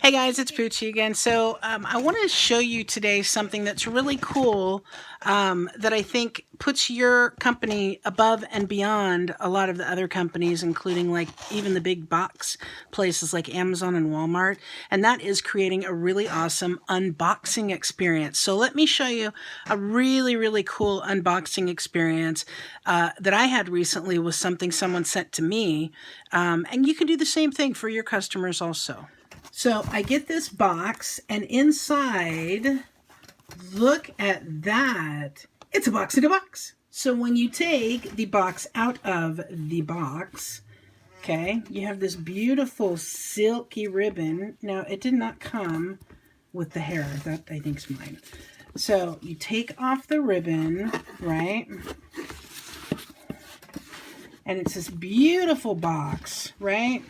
Hey guys, it's Poochie again. I want to show you today something that's really cool that I think puts your company above and beyond a lot of the other companies, including like even the big box places like Amazon and Walmart. And that is creating a really awesome unboxing experience. So let me show you a really cool unboxing experience that I had recently with something someone sent to me. And you can do the same thing for your customers also. So I get this box, and inside, look at that. It's a box in a box. So when you take the box out of the box, okay, you have this beautiful silky ribbon. Now, it did not come with the hair. That, I think, is mine. So you take off the ribbon, right? And it's this beautiful box, right?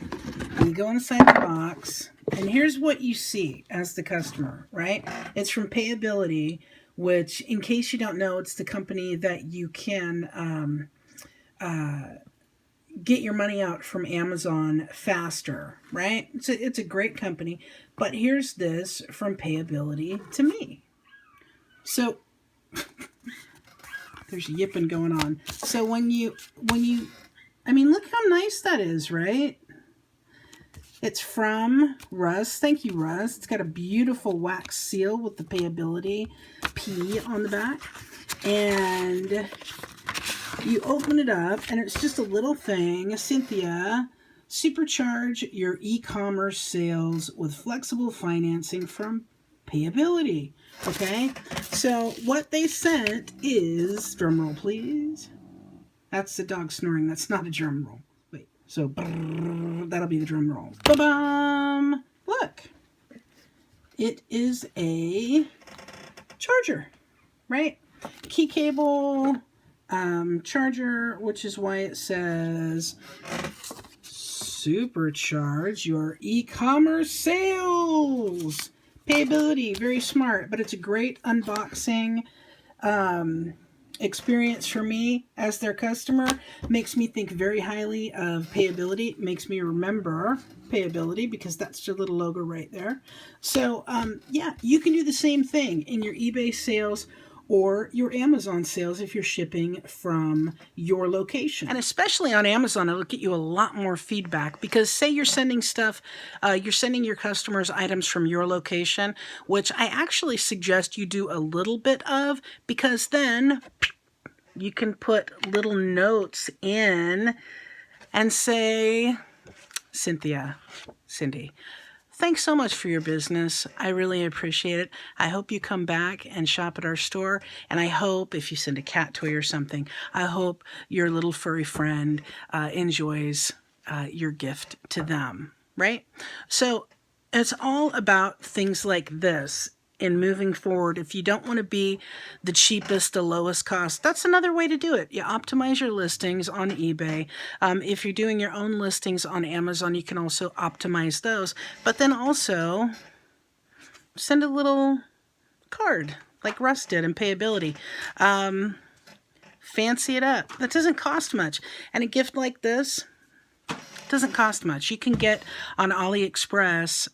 You go inside the box, and here's what you see as the customer, right? It's from Payability, which, in case you don't know, it's the company that you can get your money out from Amazon faster, right? It's a great company. But here's this from Payability to me. So there's yipping going on. So when you I mean, look how nice that is, right? It's from Russ. Thank you, Russ. It's got a beautiful wax seal with the Payability P on the back. And you open it up, and it's just a little thing. Cynthia, supercharge your e-commerce sales with flexible financing from Payability. Okay? So what they sent is, drum roll please. That's the dog snoring. That's not a drum roll. Wait. So that'll be the drum roll. Ba-bum! Look. It is a charger, right? Key cable, charger, which is why it says supercharge your e-commerce sales. Payability, very smart, but it's a great unboxing experience for me as their customer. Makes me think very highly of Payability. Makes me remember Payability because that's their little logo right there. So yeah, you can do the same thing in your eBay sales or your Amazon sales if you're shipping from your location. And especially on Amazon, it'll get you a lot more feedback because say you're sending stuff, you're sending your customers items from your location, which I actually suggest you do a little bit of because then you can put little notes in and say, Cindy, thanks so much for your business. I really appreciate it. I hope you come back and shop at our store. And I hope if you send a cat toy or something, I hope your little furry friend enjoys your gift to them, right? So it's all about things like this. In moving forward, if you don't want to be the cheapest, the lowest cost, that's another way to do it. You optimize your listings on eBay. If you're doing your own listings on Amazon, you can also optimize those. But then also send a little card like Russ did in Payability. Fancy it up. That doesn't cost much. And a gift like this doesn't cost much. You can get on AliExpress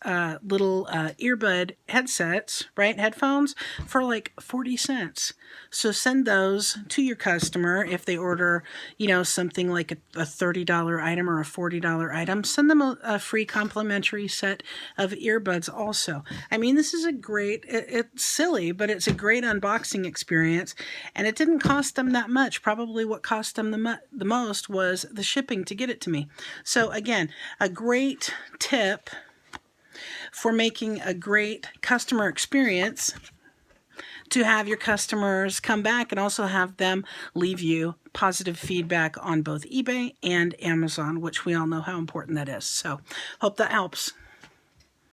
little earbud headsets, right? Headphones for like 40 cents. So send those to your customer if they order, you know, something like a $30 item or a $40 item. Send them a free complimentary set of earbuds also. I mean, this is a great, it's silly, but it's a great unboxing experience. And it didn't cost them that much. Probably what cost them the most was the shipping to get it to me. So again, a great tip for making a great customer experience to have your customers come back and also have them leave you positive feedback on both eBay and Amazon, which we all know how important that is. So hope that helps.